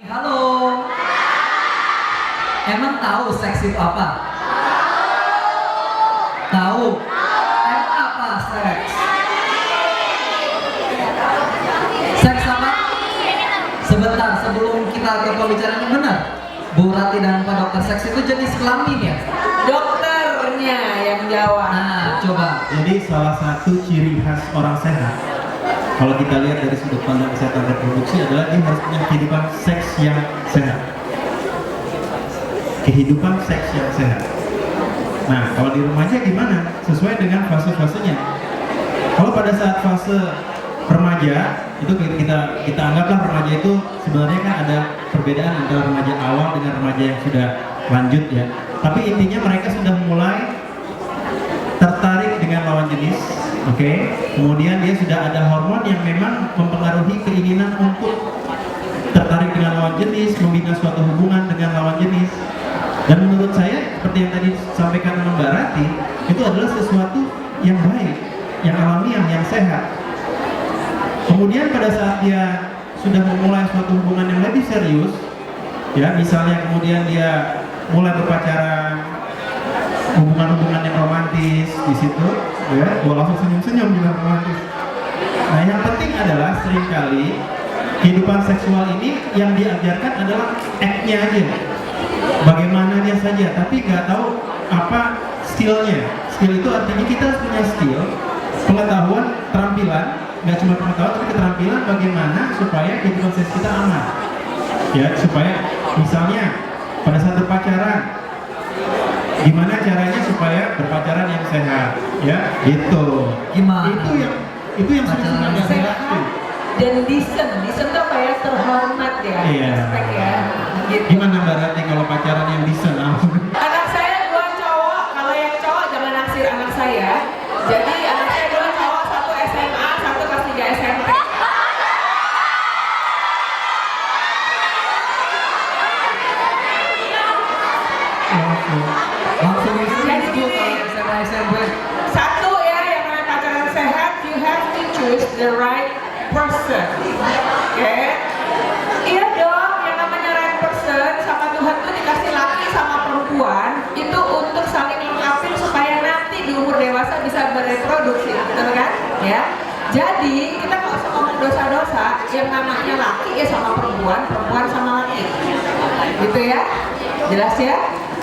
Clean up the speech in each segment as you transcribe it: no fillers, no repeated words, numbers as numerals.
Halo. Emang tahu seks itu apa? Tahu. Emang apa seks? Seks apa? Sebentar sebelum kita ke pembicaraan yang benar. Bu Rati dan Pak Dokter, seks itu jenis kelamin ya? Dokternya yang jawab. Nah, coba. Jadi salah satu ciri khas orang sehat, kalau kita lihat dari sudut pandang kesehatan reproduksi adalah dia harus punya kehidupan seks yang sehat. Kehidupan seks yang sehat. Nah, kalau di remaja gimana? Sesuai dengan fase-fasenya. Kalau pada saat fase remaja, itu kita anggaplah remaja itu sebenarnya kan ada perbedaan antara remaja awal dengan remaja yang sudah lanjut ya. Tapi intinya mereka sudah mulai tertarik dengan lawan jenis, oke? Kemudian dia sudah ada hormon yang memang mempengaruhi keinginan untuk tertarik dengan lawan jenis, membina suatu hubungan dengan lawan jenis. Dan menurut saya, seperti yang tadi disampaikan oleh Mbak Rati, itu adalah sesuatu yang baik, yang alamiah, yang sehat. Kemudian pada saat dia sudah memulai suatu hubungan yang lebih serius, ya misalnya kemudian dia mulai berpacaran, hubungan-hubungan yang romantis di situ, ya, gua langsung senyum-senyum bilang romantis. Nah, yang penting adalah seringkali kehidupan seksual ini yang diajarkan adalah act-nya aja, bagaimana dia saja, tapi nggak tahu apa skillnya. Skill itu artinya kita harus punya skill, pengetahuan, keterampilan, nggak cuma pengetahuan tapi keterampilan bagaimana supaya kehidupan seks kita aman, ya, supaya misalnya pada saat berpacaran gimana caranya supaya berpacaran yang sehat, ya, gitu. Gimana? Itu yang Pacaran sering yang sehat Dan decent itu apa ya, terhormat ya, Iya. respect ya, gitu. Gimana Mbak Rati kalau pacaran yang decent? Anak saya 2 cowok, kalau yang cowok jangan naksir anak saya. Jadi anak saya 2 cowok, 1 SMA, 1 kelas 3 SMP. Langsung istri Jadi itu gini. kalau SMA SMP. Satu ya, yang namanya pacaran sehat, you have to choose the right person. Oke? Iya dong, yang namanya right person sama Tuhan tuh dikasih laki sama perempuan itu untuk saling melengkapi supaya nanti di umur dewasa bisa bereproduksi, betul kan? Ya. Jadi kita nggak usah ngomong dosa-dosa, yang namanya laki ya sama perempuan, perempuan sama laki, gitu ya? Jelas ya?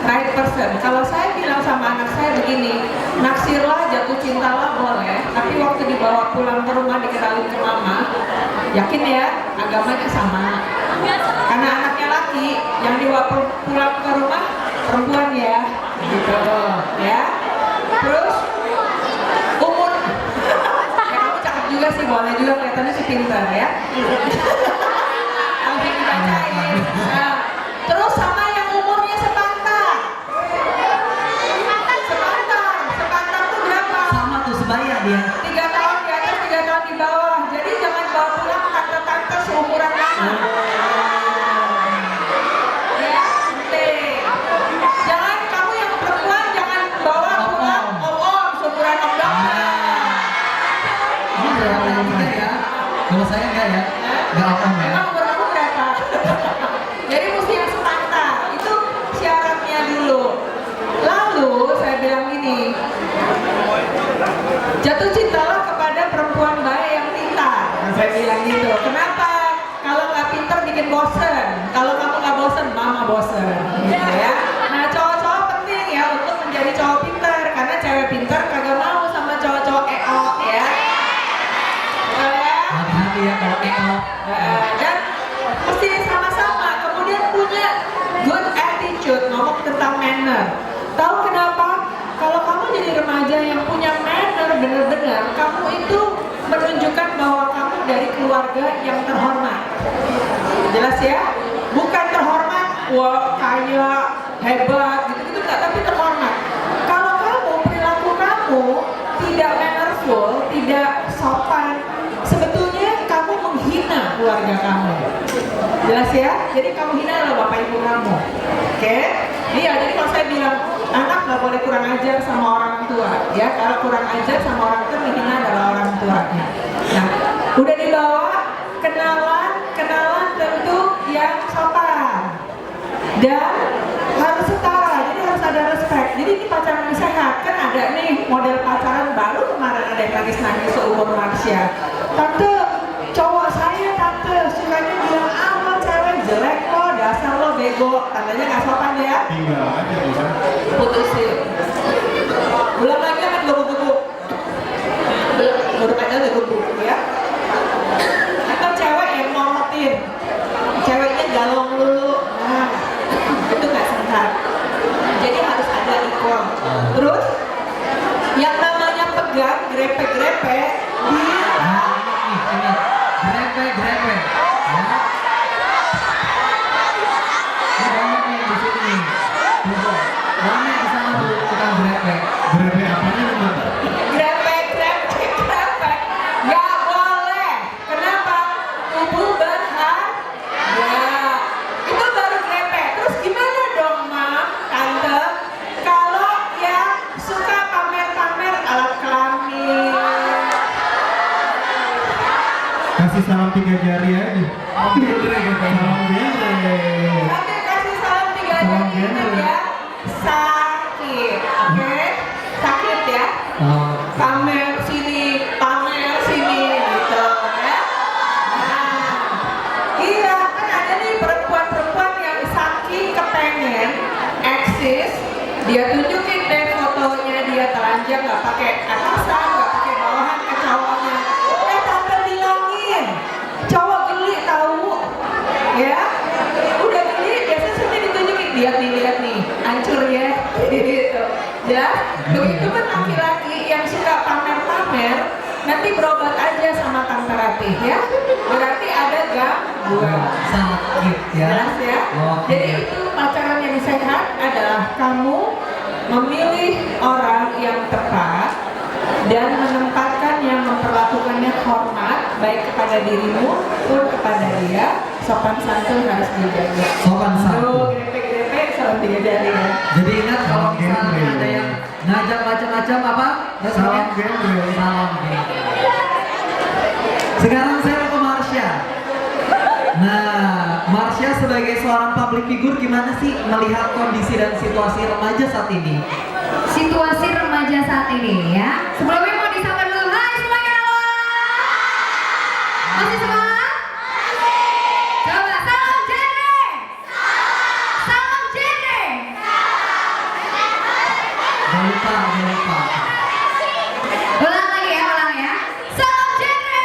Right person. Kalau saya bilang sama anak saya begini, naksirlah, jatuh cintalah boleh, tapi waktu dibawa pulang ke rumah dikenalin ke mama, yakin ya agamanya sama. Karena anaknya laki, yang dibawa pulang ke rumah perempuan ya, gitu ya. Terus umur, ya kamu cakep juga sih, boleh juga, kelihatannya sih pintar ya. Langsung dibacain. Nah, terus sama yang umurnya sepantar. Sepantar tuh berapa? Sama tuh sebaya dia. 3 tahun di atas, 3 tahun di bawah. Jadi jangan bawa pulang tante-tante seumuran lama. Ya, penting. Jangan kamu yang perempuan jangan bawa pulang om-om seumuran om dokter. Ini berapa yang kita ya? Kalau saya enggak ya. Enggak apa ya. Emang umur kamu berapa? Jadi mesti yang sepantar. Itu syaratnya dulu. Lalu saya bilang gini, jatuh cintalah kepada perempuan baik yang pintar. Nah, saya bilang gitu. Kenapa? Kalau nggak pintar bikin bosen. Kalau kamu nggak bosen, mama bosen. Gitu ya. Nah, cowok-cowok penting ya untuk menjadi cowok pintar. Karena cewek pintar kagak mau sama cowok-cowok EO ya. Betul ya? Hati-hati ya kalau EO. Dan mesti sama-sama. Kemudian punya good attitude, ngomong tentang manner. Tahu kenapa? Kalau kamu jadi remaja yang punya manner benar-benar, kamu itu menunjukkan bahwa kamu dari keluarga yang terhormat. Jelas ya? Bukan terhormat, wah kaya, hebat, gitu-gitu enggak, tapi terhormat. Kalau kamu, perilaku kamu tidak mannerful, tidak sopan, sebetulnya kamu menghina keluarga kamu. Jelas ya? Jadi kamu hina loh bapak ibu kamu. Oke? Iya, jadi kalau saya bilang anak nggak boleh kurang ajar sama orang tua, ya. Kalau kurang ajar sama orang tua, menghina adalah orang tuanya. Nah, udah dibawa kenalan tentu yang sopan. dan harus setara, jadi harus ada respect. Jadi ini pacaran yang sehat. Kan ada nih model pacaran baru kemarin ada yang nangis seumur Marsha. Tante, cowok saya tante sukanya bilang lo cewek jelek lo, dasar lo bego. Tantenya nggak sopan ya. Tinggal aja bukan? Putusin. Belum lagi kan gebuk-gebuk. Belum, baru aja gebuk ya. Atau cewek yang ngorotin, ceweknya galong dulu. Nah, itu nggak sehat. Jadi harus ada ikon. Terus yang namanya pegang, grepe-grepe di Ini grepe. Ya. Ini banyak nih di sini nih. Tunggu. Banyak di sana tuh tukang grepe. Grepe apanya nih Mbak? grepe. Nggak boleh. Kenapa? Tubuh berhak. Ya, itu baru grepe. Terus gimana dong, Mam, Tante? Kalau yang suka pamer-pamer alat kelamin. Kasih salam 3 jari aja. Oh, genre gitu. Salam genre. Tapi kasih salam 3 Salam jari, ingat genre. ya. Sakit, oke? Sakit ya. Oh, Pamer sini gitu ya. Nah, iya kan ada nih perempuan-perempuan yang saking kepengen eksis, dia tunjukin deh fotonya dia telanjang nggak pakai atasan, nggak pakai bawahan ke cowoknya. Tante bilangin, cowok geli tahu, ya. Udah geli biasanya sering ditunjukin, lihat nih, hancur ya, gitu. Ya, begitu pun laki-laki yang suka pamer-pamer, nanti berobat aja sama tante Ratih ya. Berarti ada gangguan. sakit ya. Jelas ya. Oke. Jadi itu pacaran yang sehat adalah kamu memilih orang yang tepat dan menempatkan yang memperlakukannya hormat baik kepada dirimu pun kepada dia. Sopan santun harus dijaga. Sopan santun. Grepe-grepe salam 3 jari ya. Jadi ingat kalau Salam misalnya genre. ada yang ngajak macam-macam apa? Salam genre. Salam genre. Sekarang saya mau ke Marsha. Nah, Marsha sebagai seorang public figure gimana sih melihat kondisi dan situasi remaja saat ini? Situasi remaja saat ini ya. Sebelumnya mau disapa dulu. Hai semuanya, halo. Masih semangat? Coba salam genre. Salam genre. Jangan lupa. Ulang lagi ya, ulang ya. Salam genre.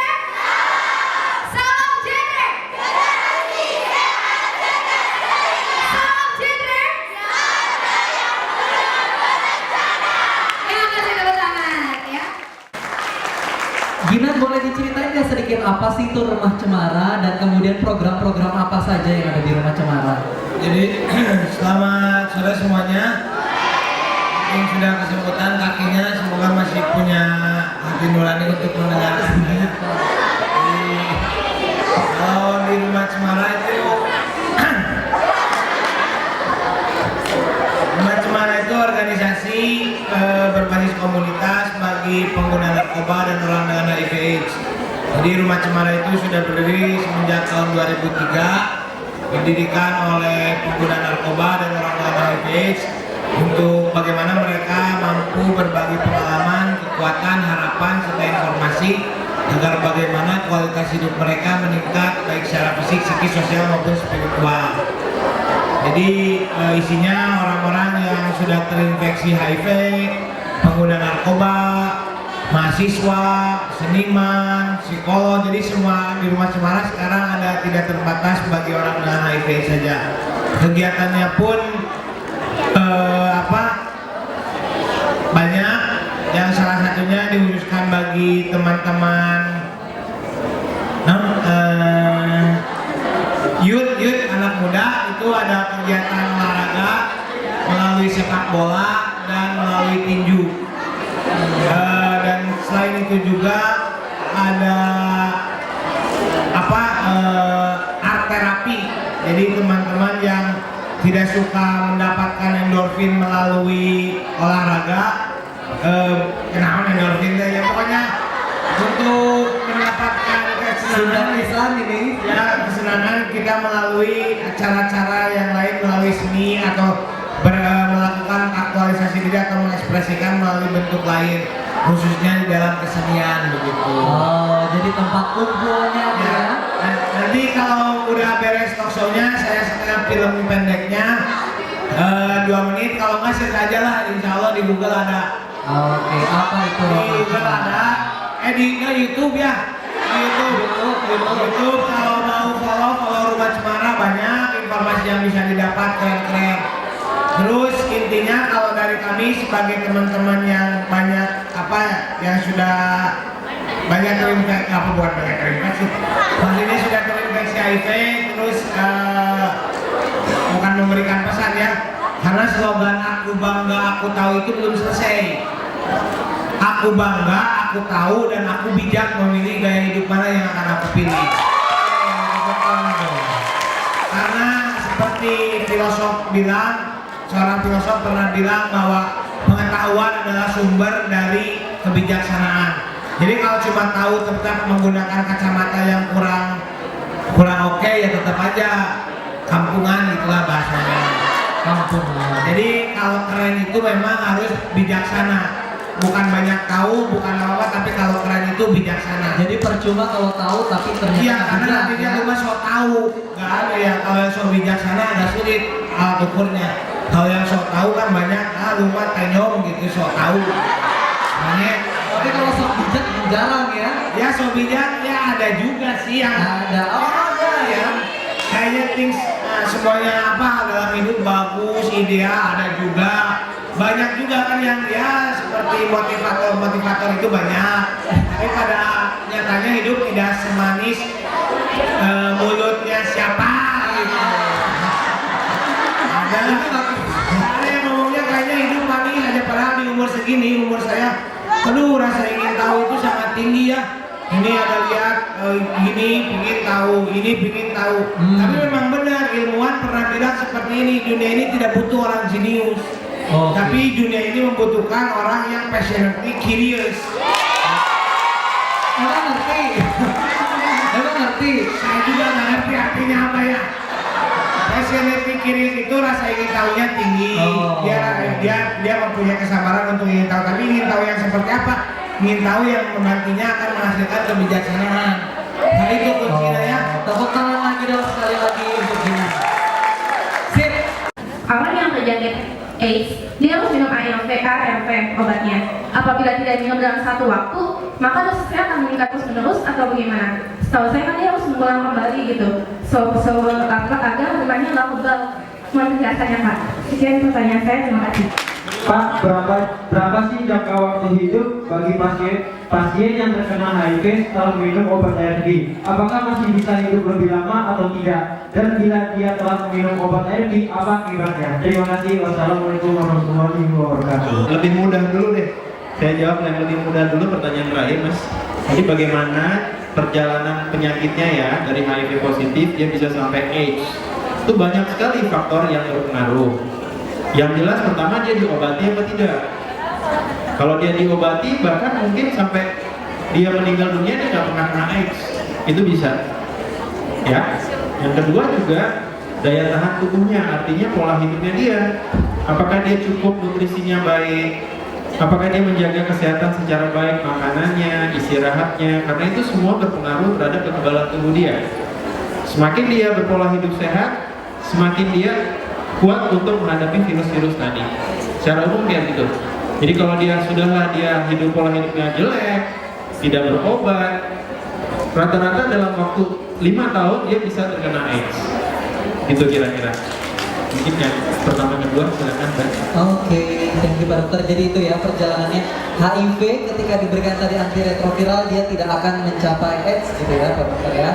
Salam genre. Salam genre. Ya, kasih tepuk tangan ya. Gimana boleh diceritain nggak sedikit apa sih itu Rumah Cemara dan kemudian program-program apa saja yang ada di Rumah Cemara? Jadi selamat sore semuanya. Yang sudah kesemutan kakinya semoga masih punya hati nurani untuk mendengarkan saya. Jadi kalau di Rumah Cemara itu Rumah Cemara itu organisasi berbasis komunitas bagi pengguna narkoba dan orang dengan HIV/AIDS. Jadi Rumah Cemara itu sudah berdiri semenjak tahun 2003, didirikan oleh pengguna narkoba dan orang dengan HIV/AIDS untuk bagaimana mereka mampu berbagi pengalaman, kekuatan, harapan, serta informasi agar bagaimana kualitas hidup mereka meningkat baik secara fisik, psikis, sosial maupun spiritual. Jadi isinya orang-orang yang sudah terinfeksi HIV, pengguna narkoba, mahasiswa, seniman, psikolog. Jadi semua di Rumah Cemara sekarang ada tidak terbatas bagi orang dengan HIV saja. Kegiatannya pun banyak, yang salah satunya dikhususkan bagi teman-teman youth anak muda. Itu ada kegiatan olahraga melalui sepak bola dan melalui tinju. Dan selain itu juga ada art terapi. Jadi teman-teman yang tidak suka mendapatkan endorfin melalui olahraga, kenapa endorfin ya pokoknya untuk mendapatkan kasih kesenangan lisan ini. ya, kesenangan kita melalui acara-acara yang lain, melalui seni atau melakukan aktualisasi diri atau mengekspresikan melalui bentuk lain, khususnya di dalam kesenian begitu. Oh, jadi tempat kumpulnya Ya, ya. nanti kalau udah beres talk show-nya, saya setengah film pendeknya 2 menit, kalau nggak share aja lah, insya Allah di Google ada. Oke, apa itu? Di Google ada, di YouTube ya, di YouTube kalau mau follow Rumah Cemara, banyak informasi yang bisa didapat, keren-keren. Terus intinya kalau dari kami sebagai teman-teman yang banyak yang sudah banyak terinfeksi, maksudnya sudah terinfeksi HIV, terus bukan memberikan pesan ya, karena slogan aku bangga aku tahu itu belum selesai. Aku bangga, aku tahu, dan aku bijak memilih gaya hidup mana yang akan aku pilih. Karena seperti seorang filosof pernah bilang bahwa pengetahuan adalah sumber dari kebijaksanaan. Jadi kalau cuma tahu tetap menggunakan kacamata yang kurang oke, ya tetap aja kampungan, itulah bahasanya. Kampungan. Jadi kalau keren itu memang harus bijaksana. Bukan banyak tahu, bukan apa-apa, tapi kalau keren itu bijaksana. Jadi percuma kalau tahu tapi ternyata Iya, karena bijak, nantinya ya. cuma sok tahu, nggak ada ya. Kalau yang sok bijaksana ada sulit alat ukurnya. Kalau yang sok tahu kan banyak, lupa tenyom gitu, sok tahu. Makanya, Tapi kalau sok bijak jarang ya. ya sok bijak ya ada juga sih yang Ada. Oh, ada ya. kayaknya things semuanya dalam hidup bagus, ideal, ada juga. Banyak juga kan yang ya seperti motivator itu banyak. Tapi pada nyatanya hidup tidak semanis mulutnya siapa gitu. Ada yang ngomongnya kayaknya hidup manis aja, padahal di umur segini, umur saya, aduh rasa ingin tahu itu sangat tinggi ya. Ini ada lihat gini pingin tahu, ini pingin tahu. Tapi memang benar, ilmuwan pernah bilang seperti ini, dunia ini tidak butuh orang jenius. Tapi dunia ini membutuhkan orang yang passionately curious. Emang ngerti? Emang ngerti? Saya juga nggak ngerti artinya apa ya. Passionately curious itu rasa ingin tahunya tinggi. Dia mempunyai kesabaran untuk ingin tahu. Tapi ingin tahu yang seperti apa? Ingin tahu yang nantinya akan menghasilkan kebijaksanaan. Nah itu kuncinya ya. Tepuk tangan lagi dong sekali lagi untuk ini. Sip. Orang yang terjangkit AIDS, dia harus minum ARV obatnya. Apabila tidak minum dalam satu waktu, maka dosisnya akan meningkat terus-menerus atau bagaimana? Setahu saya kan dia harus mengulang kembali gitu. Agar obatnya nggak kebal. Mohon penjelasannya Pak. Sekian pertanyaan saya, terima kasih. Pak, berapa sih jangka waktu hidup bagi pasien yang terkena HIV setelah minum obat ARV? Apakah masih bisa hidup lebih lama atau tidak? Dan bila dia telah minum obat ARV, apa akibatnya? Terima kasih. Wassalamualaikum warahmatullahi wabarakatuh. Lebih mudah dulu deh. Saya jawab yang lebih mudah dulu, pertanyaan terakhir Mas. Jadi bagaimana perjalanan penyakitnya ya, dari HIV positif dia bisa sampai AIDS? Itu banyak sekali faktor yang berpengaruh. Yang jelas pertama dia diobati apa tidak. Kalau dia diobati bahkan mungkin sampai dia meninggal dunia dia nggak pernah kena AIDS, itu bisa. Ya. Yang kedua juga daya tahan tubuhnya, artinya pola hidupnya dia. Apakah dia cukup nutrisinya baik? Apakah dia menjaga kesehatan secara baik, makanannya, istirahatnya? Karena itu semua berpengaruh terhadap kekebalan tubuh dia. Semakin dia berpola hidup sehat, semakin dia kuat untuk menghadapi virus-virus tadi. Secara umum kayak gitu. Jadi kalau dia hidup pola hidupnya jelek, tidak berobat, rata-rata dalam waktu 5 tahun dia bisa terkena AIDS. Itu kira-kira. Mungkin yang pertama kedua silakan Mbak. Oke, thank you Pak Dokter. Jadi itu ya perjalanannya. HIV ketika diberikan tadi antiretroviral dia tidak akan mencapai AIDS gitu ya Pak Dokter ya.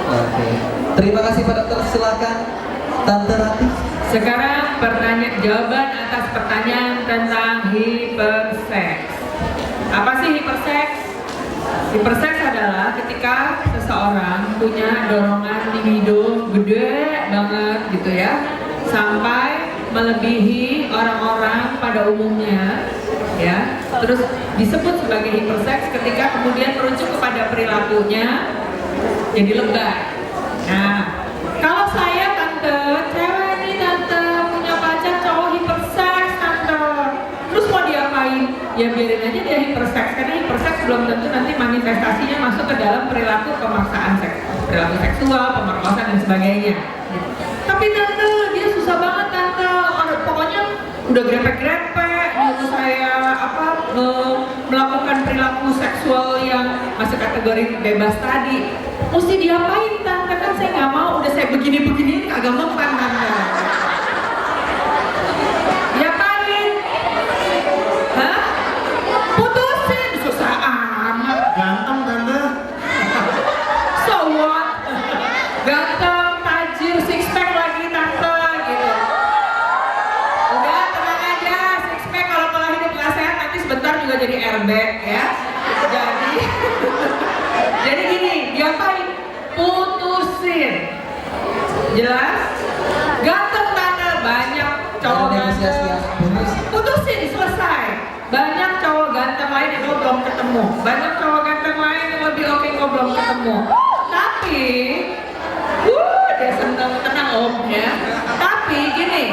Oke. Terima kasih Pak Dokter. Silakan Tante Rati. Sekarang jawaban atas pertanyaan tentang hiperseks. Apa sih hiperseks? Hiperseks adalah ketika seseorang punya dorongan libido gede banget gitu ya, sampai melebihi orang-orang pada umumnya ya. Terus disebut sebagai hiperseks ketika kemudian merujuk kepada perilakunya jadi lebay. Nah, kalau saya tante, cewek nih tante punya pacar cowok hiperseks tante, terus mau diapain? Ya biarin aja dia hiperseks, karena hiperseks belum tentu nanti manifestasinya masuk ke dalam perilaku pemaksaan seks, perilaku seksual, pemerkosaan dan sebagainya. Tapi tante, dia susah banget tante, pokoknya udah grepe-grepe, nyuruh saya melakukan perilaku seksual yang masuk kategori bebas tadi. Mesti diapain tante? Kan saya nggak mau, udah saya begini-begini kagak mempan tante. Diapain? Hah? Putusin, susah amat. Ganteng tante. So what? Ganteng, tajir, six pack lagi tante gitu. Udah tenang aja, six pack kalau pola hidup nggak sehat nanti sebentar juga jadi airbag ya. Jadi gini, diapain? Putusin. Jelas? Ganteng tante, banyak cowok ganteng. Putusin, selesai. Banyak cowok ganteng lain yang lo belum ketemu. Banyak cowok ganteng lain yang lebih oke lo belum ketemu. Tapi, dia seneng, tenang om ya. Tapi gini,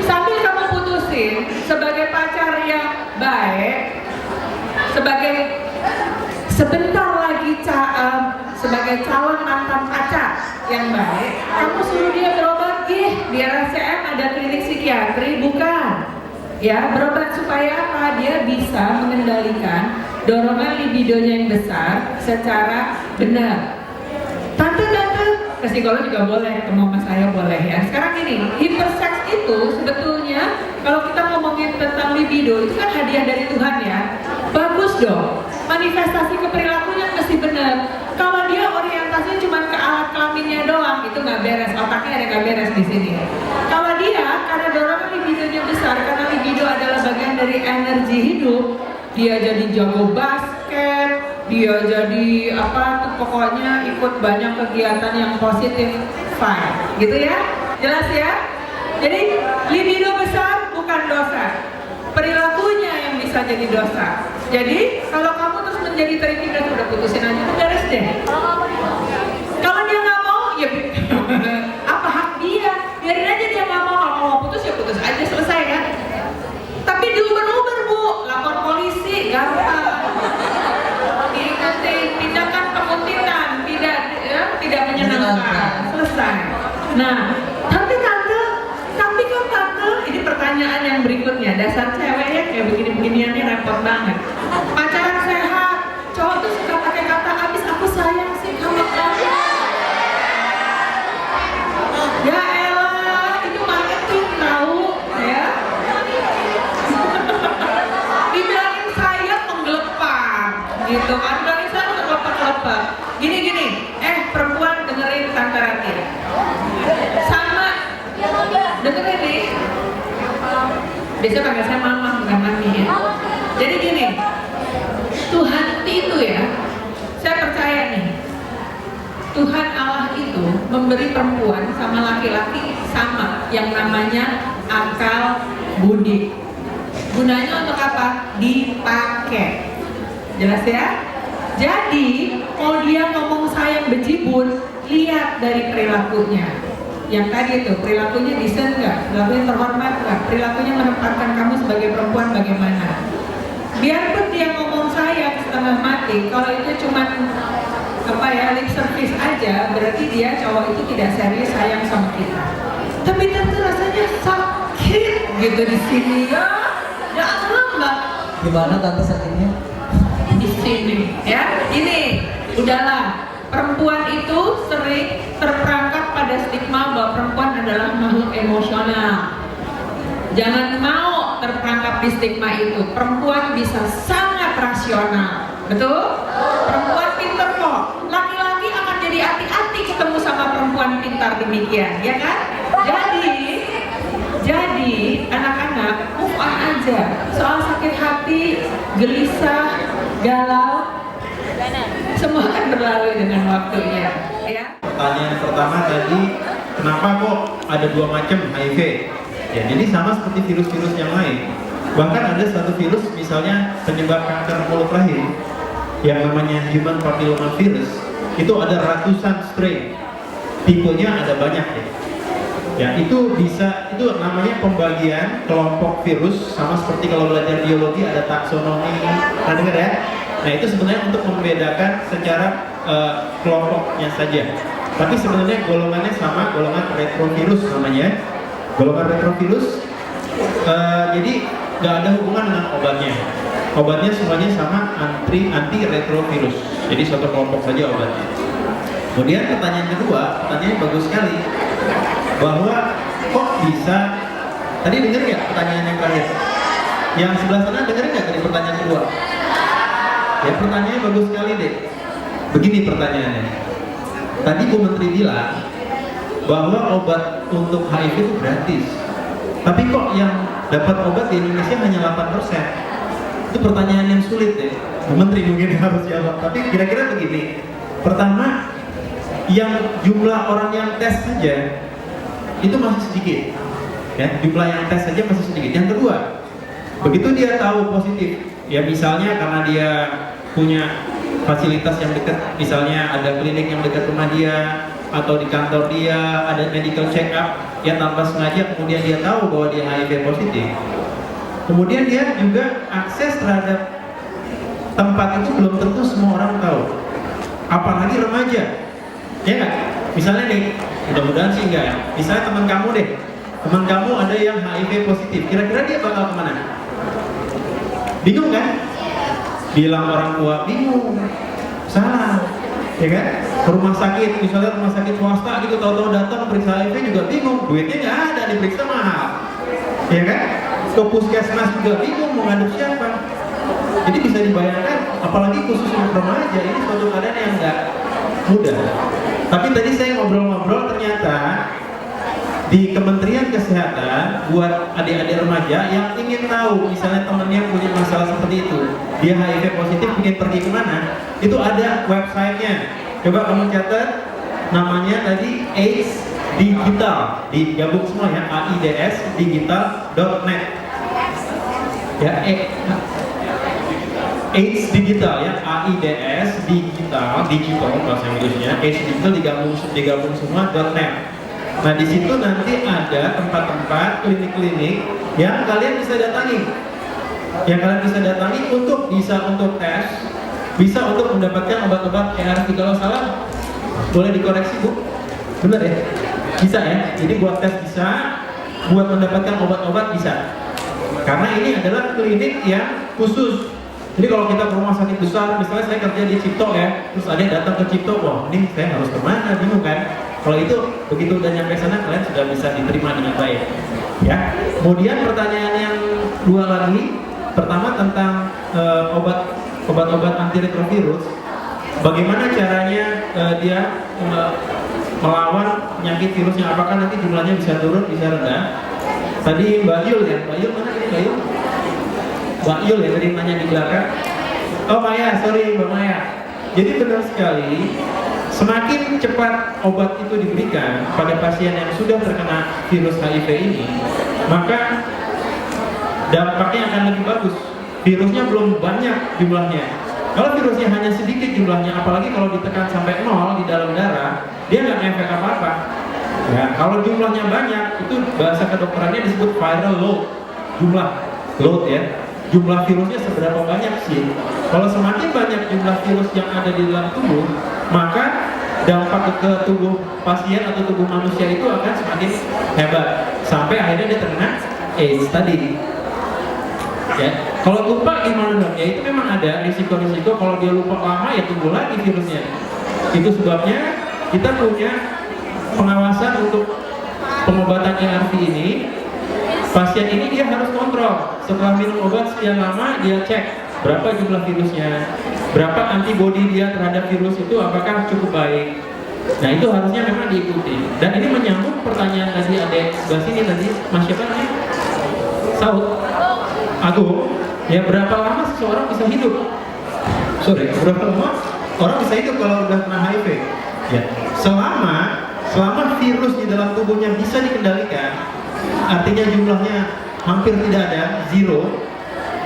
sambil kamu putusin sebagai pacar yang baik, sebentar lagi sebagai calon mantan pacar yang baik, kamu suruh dia berobat di RSCM ada klinik psikiatri, bukan? Ya, berobat supaya apa? Dia bisa mengendalikan dorongan libidonya yang besar secara benar. Tante, ke psikolog juga boleh, ketemu sama saya boleh ya. Sekarang ini, hiperseks itu sebetulnya kalau kita ngomongin tentang libido itu kan hadiah dari Tuhan ya. Bagus dong, manifestasi keperilakunya mesti benar. Kalau dia orientasinya cuma ke alat kelaminnya doang, itu nggak beres, otaknya ada nggak beres di sini. Kalau dia karena dorongan libidonya besar, karena libido adalah bagian dari energi hidup, dia jadi jago basket, dia jadi pokoknya ikut banyak kegiatan yang positif, fine, gitu ya, jelas ya. Jadi libido besar bukan dosa, perilakunya yang bisa jadi dosa. Jadi kalau kamu terus menjadi terintimidasi, udah putusin aja, beres deh. Kalau dia nggak mau, ya apa hak dia? Biarin aja dia nggak mau. Kalau mau putus ya putus aja, selesai kan? Tapi diuber-uber bu, lapor polisi, gampang. Diikutin tindakan penguntitan, tidak menyenangkan, selesai. Nah, tapi kan tante, ini pertanyaan yang berikutnya. Dasar ceweknya kayak begini-beginiannya repot banget. Pacaran sehat, cowok tuh suka pakai kata abis aku sayang sih kamu. Ya elah, itu marketing tahu ya. Dibilangin sayang menggelepar, gitu kan? Bilangin sayang menggelepar. Gini, perempuan dengerin Tante Rati. Sama, dengerin nih. Biasanya panggil saya mama, bukan mami ya. Jadi gini, Tuhan itu ya, saya percaya nih, Tuhan Allah itu memberi perempuan sama laki-laki sama yang namanya akal budi. Gunanya untuk apa? Dipakai. Jelas ya? Jadi, kalau dia ngomong sayang bejibun, lihat dari perilakunya. Yang tadi itu, perilakunya decent nggak? Perilakunya terhormat nggak? Perilakunya menempatkan kamu sebagai perempuan bagaimana? Biarpun dia ngomong sayang setengah mati, kalau itu cuma lip service aja, berarti dia cowok itu tidak serius sayang sama kita. Tapi tentu rasanya sakit gitu di sini ya. Ya Allah mbak. Gimana tante sakitnya? Di sini ya. Ini udahlah. Perempuan itu sering terperangkap pada stigma bahwa perempuan adalah makhluk emosional. Jangan mau terperangkap di stigma itu. Perempuan bisa sangat rasional, betul? Perempuan pintar kok. Laki-laki akan jadi hati-hati ketemu sama perempuan pintar demikian, ya kan? Jadi anak-anak move on aja. Soal sakit hati, gelisah, galau, semua akan berlalu dengan waktunya, ya. Pertanyaan pertama tadi, kenapa kok ada dua macam HIV? Ya, jadi sama seperti virus-virus yang lain. Bahkan ada satu virus misalnya penyebab kanker mulut rahim yang namanya human papilloma virus, itu ada ratusan strain, tipenya ada banyak ya. Ya, itu namanya pembagian kelompok virus, sama seperti kalau belajar biologi ada taksonomi, pernah dengar ya? Nah, itu sebenarnya untuk membedakan secara kelompoknya saja. Tapi sebenarnya golongannya sama, golongan retrovirus namanya. Golongan retrovirus, jadi nggak ada hubungan dengan obatnya. Obatnya semuanya sama, anti retrovirus. Jadi satu kelompok saja obatnya. Kemudian pertanyaan kedua, pertanyaannya bagus sekali, bahwa kok bisa, tadi dengar nggak pertanyaan yang terakhir? Yang sebelah sana dengerin nggak tadi pertanyaan kedua? Ya, pertanyaannya bagus sekali deh. Begini pertanyaannya. Tadi Bu Menteri bilang bahwa obat untuk HIV itu gratis. Tapi kok yang dapat obat di Indonesia hanya 8%? Itu pertanyaan yang sulit deh. Bu Menteri mungkin harus jawab. Tapi kira-kira begini. Pertama, yang jumlah orang yang tes saja itu masih sedikit. Ya, jumlah yang tes saja masih sedikit. Yang kedua, begitu dia tahu positif, ya misalnya karena dia punya fasilitas yang dekat, misalnya ada klinik yang dekat rumah dia, atau di kantor dia ada medical check up, ya tanpa sengaja kemudian dia tahu bahwa dia HIV positif. Kemudian dia juga akses terhadap tempat itu belum tentu semua orang tahu, apalagi remaja, ya kan? Misalnya nih, mudah-mudahan sih enggak ya, misalnya teman kamu deh, teman kamu ada yang HIV positif, kira-kira dia bakal kemana? Bingung kan? Bilang orang tua bingung, salah, ya kan? Ke rumah sakit, misalnya rumah sakit swasta gitu, tahu-tahu datang periksa HIV juga bingung, duitnya nggak ada, diperiksa mahal, ya kan? Ke puskesmas juga bingung mau ngaduk siapa. Jadi bisa dibayangkan, apalagi khusus untuk remaja, ini suatu keadaan yang nggak mudah. Tapi tadi saya ngobrol-ngobrol, ternyata di Kementerian Kesehatan buat adik-adik remaja yang ingin tahu, misalnya temennya punya masalah seperti itu, dia HIV positif, ingin pergi kemana, itu ada websitenya. Coba kamu catat, namanya tadi AIDS Digital, digabung semua ya, AIDS digital.net ya, AIDS Digital ya, AIDS digital bahasa Inggrisnya, AIDS Digital digabung semua .net. Nah, di situ nanti ada tempat-tempat klinik-klinik yang kalian bisa datangi. Yang kalian bisa datangi bisa untuk tes, bisa untuk mendapatkan obat-obat ARV. Kalau salah boleh dikoreksi, Bu. Benar ya? Bisa ya? Jadi buat tes bisa, buat mendapatkan obat-obat bisa. Karena ini adalah klinik yang khusus. Jadi kalau kita ke rumah sakit besar, misalnya saya kerja di Cipto ya, terus ada yang datang ke Cipto, wah ini saya harus kemana, bingung kan? Kalau itu, begitu udah nyampe sana, kalian sudah bisa diterima dengan baik ya. Kemudian pertanyaan yang dua lagi, pertama tentang obat-obat antiretrovirus, bagaimana caranya dia melawan penyakit virusnya, apakah nanti jumlahnya bisa turun, bisa rendah. Tadi Mbak Yul ya, Mbak Yul mana ini Mbak Yul? Mbak Yul ya tadi nanya di belakang. Oh Maya, sorry Mbak Maya. Jadi benar sekali, semakin cepat obat itu diberikan pada pasien yang sudah terkena virus HIV ini, maka dampaknya akan lebih bagus. Virusnya belum banyak jumlahnya. Kalau virusnya hanya sedikit jumlahnya, apalagi kalau ditekan sampai 0 di dalam darah, dia nggak ngefek apa-apa. Ya, kalau jumlahnya banyak, itu bahasa kedokterannya disebut viral load. Jumlah load ya. Jumlah virusnya seberapa banyak sih? Kalau semakin banyak jumlah virus yang ada di dalam tubuh, maka dampak ke tubuh pasien atau tubuh manusia itu akan semakin hebat, sampai akhirnya dia terkena AIDS tadi. Ya, kalau lupa gimana dong? Ya itu memang ada risiko-risiko. Kalau dia lupa lama ya tumbuh lagi virusnya. Itu sebabnya kita punya pengawasan untuk pengobatan ARV ini. Pasien ini dia harus kontrol, setelah minum obat sekian lama dia cek berapa jumlah virusnya, berapa antibodi dia terhadap virus itu, apakah cukup baik. Nah itu harusnya memang diikuti. Dan ini menyambung pertanyaan tadi adik sebelah sini tadi, Mas siapa namanya? Saud Agung. Ya berapa lama seseorang bisa hidup? Berapa lama orang bisa hidup kalau udah kena HIV? Ya selama virus di dalam tubuhnya bisa dikendalikan, artinya jumlahnya hampir tidak ada, zero,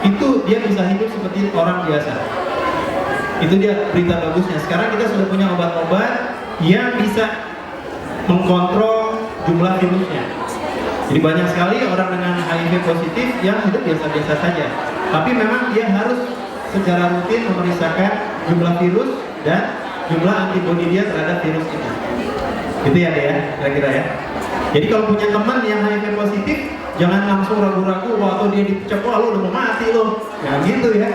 itu dia bisa hidup seperti orang biasa. Itu dia berita bagusnya. Sekarang kita sudah punya obat-obat yang bisa mengkontrol jumlah virusnya. Jadi banyak sekali orang dengan HIV positif yang hidup biasa-biasa saja. Tapi memang dia harus secara rutin memeriksakan jumlah virus dan jumlah antibodi dia terhadap virus itu. Gitu ya deh ya, kira-kira ya. Jadi kalau punya teman yang HIV positif, jangan langsung ragu-ragu waktu dia dicek, wah lo udah mau mati lo. Jangan gitu ya.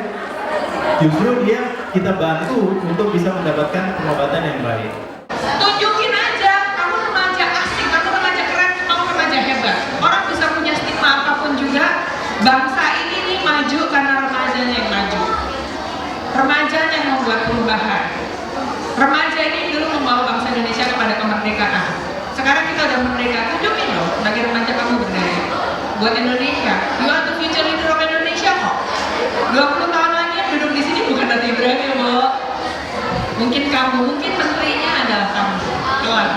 Justru dia kita bantu untuk bisa mendapatkan pengobatan yang baik. Tunjukin aja, kamu remaja asik, kamu remaja keren, kamu remaja hebat. Orang bisa punya stigma apapun juga, bangsa ini nih maju karena remajanya yang maju. Remajanya yang membuat perubahan. Remaja ini dulu membawa bangsa Indonesia kepada kemerdekaan. Sekarang kita udah merdeka, tunjukin loh sebagai remaja kamu berdaya. Buat Indonesia, you are the future leader of Indonesia kok. 20 tahun lagi yang duduk di sini bukan Dati Ibrahim ya, Bu. Mungkin kamu, mungkin menterinya adalah kamu. Keluar.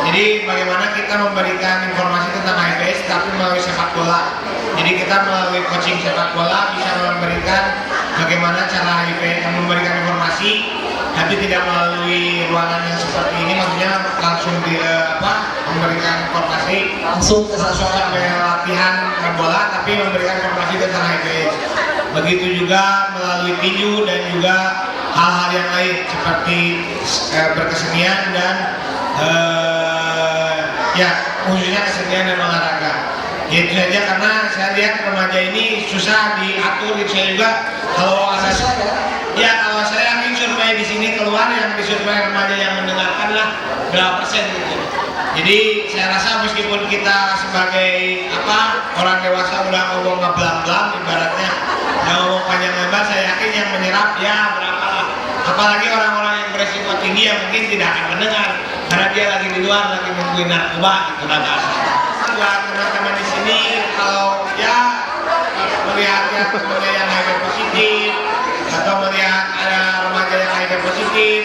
Jadi bagaimana kita memberikan informasi tentang HIV/AIDS tapi melalui sepak bola. Jadi kita melalui coaching sepak bola bisa memberikan bagaimana cara HIV memberikan informasi, tapi tidak melalui ruangan yang seperti ini, maksudnya langsung memberikan informasi Langsung ke langsung sasaran. sampai latihan bola, tapi memberikan informasi tentang HIV/AIDS. Begitu juga melalui tinju dan juga hal-hal yang lain seperti berkesenian dan ya khususnya kesenian dan olahraga. Ya itu saja, karena saya lihat remaja ini susah diatur. Saya juga kalau ada ya kalau saya yakin survei di sini keluar yang disurvei remaja yang mendengarkan lah berapa persen gitu. Jadi saya rasa meskipun kita sebagai orang dewasa udah ngomong ngeblam-blam ibaratnya nggak ngomong panjang lebar, saya yakin yang menyerap ya berapa lah. Apalagi orang-orang yang beresiko tinggi yang mungkin tidak akan mendengar karena dia lagi di luar lagi nungguin narkoba itu lah bahasa. Buat teman-teman di sini kalau ya melihatnya temannya yang HIV positif atau melihat ada remaja yang HIV positif,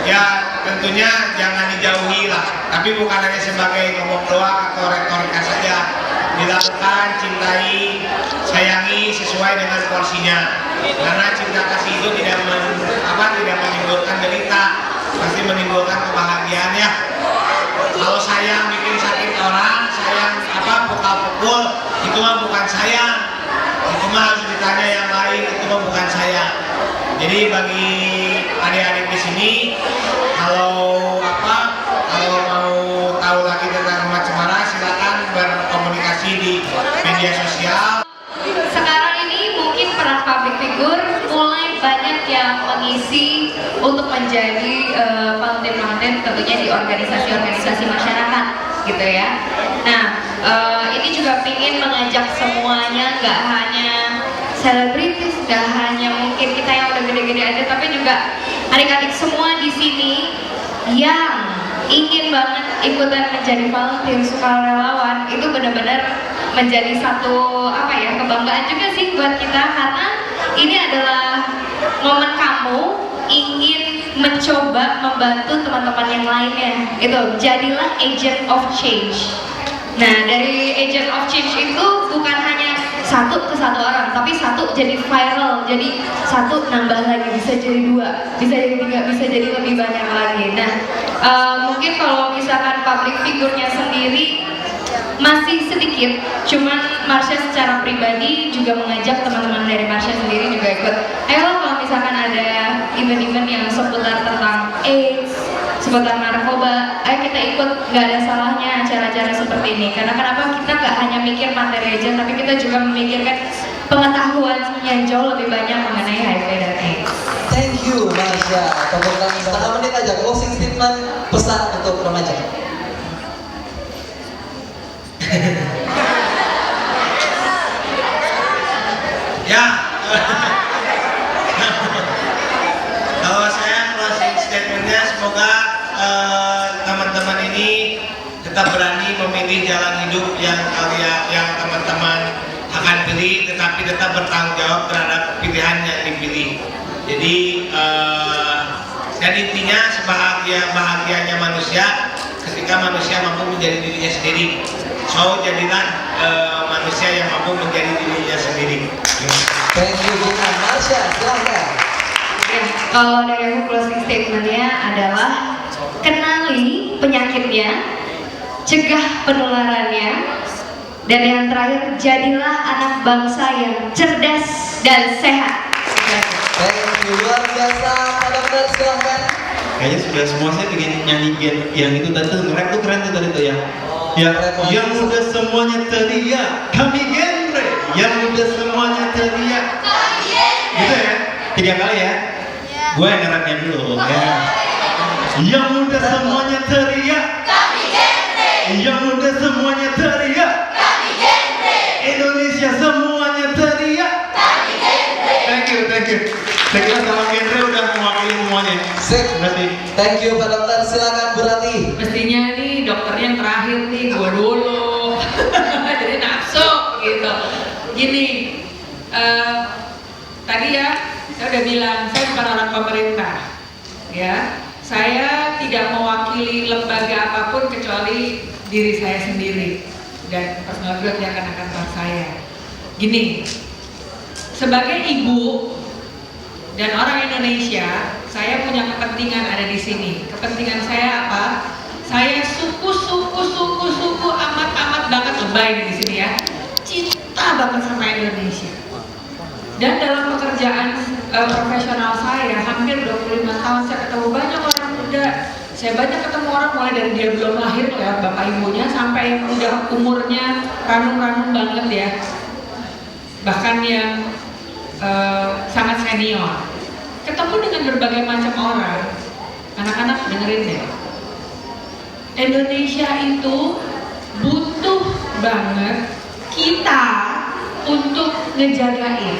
ya tentunya jangan dijauhi lah. Tapi bukan hanya sebagai ngomong doang atau retorika saja. Dilakukan, cintai, sayangi sesuai dengan porsinya. Karena cinta kasih itu tidak menimbulkan derita, pasti menimbulkan kebahagiaan ya. Kalau sayang bikin sakit orang, sayang pukul-pukul, itu mah bukan sayang. Itu mah harus ditanya yang lain, itu mah bukan sayang. Jadi bagi adik-adik di sini, kalau mau tahu lagi tentang Rumah Cemara, silakan berkomunikasi di media sosial. Sekarang ini mungkin peran public figure mulai banyak yang mengisi untuk menjadi volunteer tentunya di organisasi-organisasi masyarakat gitu ya. Nah ini juga ingin mengajak semuanya, nggak hanya selebritis, nggak hanya mungkin kita yang udah gede-gede aja, tapi juga adik-adik semua di sini yang ingin banget ikutan menjadi volunteer sukarelawan. Itu benar-benar menjadi satu kebanggaan juga sih buat kita, karena ini adalah momen kamu ingin mencoba membantu teman-teman yang lainnya. Itu jadilah agent of change. Nah dari agent of change itu bukan hanya satu ke satu orang, tapi satu jadi viral, jadi satu nambah lagi, bisa jadi dua, bisa jadi tiga, bisa jadi lebih banyak lagi. Nah mungkin kalau misalkan public figure-nya sendiri masih sedikit, cuman Marsha secara pribadi juga mengajak teman-teman dari Marsha sendiri juga ikut. Ayo kalau misalkan ada event-event yang seputar tentang AIDS, seputar narkoba, ayo kita ikut, nggak ada salahnya acara-acara seperti ini. Karena kenapa kita nggak hanya mikir materi aja, tapi kita juga memikirkan pengetahuan yang jauh lebih banyak mengenai HIV dan AIDS. Thank you Marsha. Tepuk tangan setengah menit aja, closing statement pesan untuk remaja. Ya, kalau saya closing statementnya semoga teman-teman ini tetap berani memilih jalan hidup yang teman-teman akan pilih, tetapi tetap bertanggung jawab terhadap pilihan yang dipilih. Jadi dan intinya bahagianya manusia ketika manusia mampu menjadi dirinya sendiri. So jadilah manusia manusia yang mampu menjadi dirinya sendiri. Thank you Ginan. Marsha, silahkan. Ya, kalau dari aku closing statementnya adalah kenali penyakitnya, cegah penularannya, dan yang terakhir jadilah anak bangsa yang cerdas dan sehat. Thank you, luar biasa. Pak Dokter, silahkan. Kayaknya sudah semua. Saya pengen nyanyi yang itu tadi tuh, nge-rap tuh keren tuh tadi tuh ya. Yang muda semuanya teriak, kami genre. Yang muda semuanya teriak, kami genre. Gitu ya, 3 kali ya. Gue yang nge-rapnya dulu. Ya. Yang muda semuanya teriak, kami genre. Yang muda semuanya teriak, kami genre. Indonesia semuanya teriak, kami genre. Thank you. Saya kira sama genre udah mewakili semuanya. Sip. Berarti. Thank you Pak Dokter, silakan Bu Rati. Mestinya nih dokternya yang terakhir nih, gua dulu. Jadi nafsu gitu. Gini, tadi ya saya udah bilang saya bukan orang pemerintah, ya. Saya tidak mewakili lembaga apapun kecuali diri saya sendiri dan personal growth yang akan saya. Gini, sebagai ibu dan orang Indonesia, saya punya kepentingan ada di sini. Kepentingan saya apa? Saya suku amat banget lebay di sini ya. Cinta banget sama Indonesia. Dan dalam pekerjaan profesional saya, hampir 25 tahun saya ketemu banyak orang muda. Saya banyak ketemu orang mulai dari dia belum lahir lewat bapak ibunya sampai yang udah umurnya ranum-ranum banget ya. Bahkan yang sangat senior. Ketemu dengan berbagai macam orang. Anak-anak dengerin deh. Indonesia itu butuh banget kita untuk ngejagain.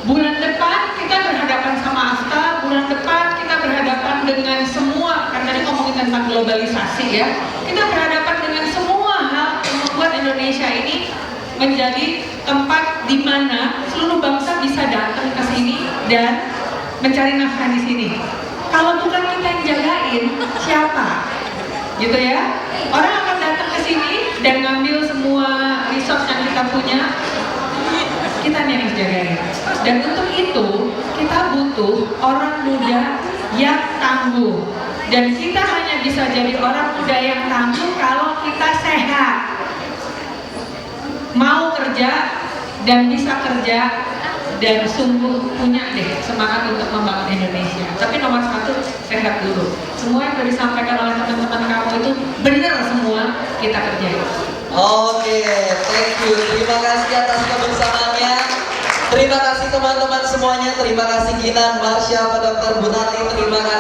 Bulan depan kita berhadapan sama AFTA, bulan depan kita berhadapan dengan semua, karena tadi ngomongin tentang globalisasi ya. Kita berhadapan dengan semua hal yang membuat Indonesia ini menjadi tempat di mana seluruh bangsa bisa datang ke sini dan mencari nafkah di sini. Kalau bukan kita yang jagain, siapa? Gitu ya. Orang akan datang ke sini dan ngambil semua resource yang kita punya. Kita nih yang harus jagain. Dan untuk itu kita butuh orang muda yang tangguh. Dan kita hanya bisa jadi orang muda yang tangguh kalau kita sehat. Mau kerja dan bisa kerja dan sungguh punya deh semangat untuk membangun Indonesia. Tapi nomor 1, sehat dulu. Semua yang sudah disampaikan oleh teman-teman kamu itu benar semua, kita kerjain. Oke, thank you. Terima kasih atas kebersamaannya. Terima kasih teman-teman semuanya. Terima kasih Ginan, Marsha, Pak Dokter, Bu Rati. Terima kasih.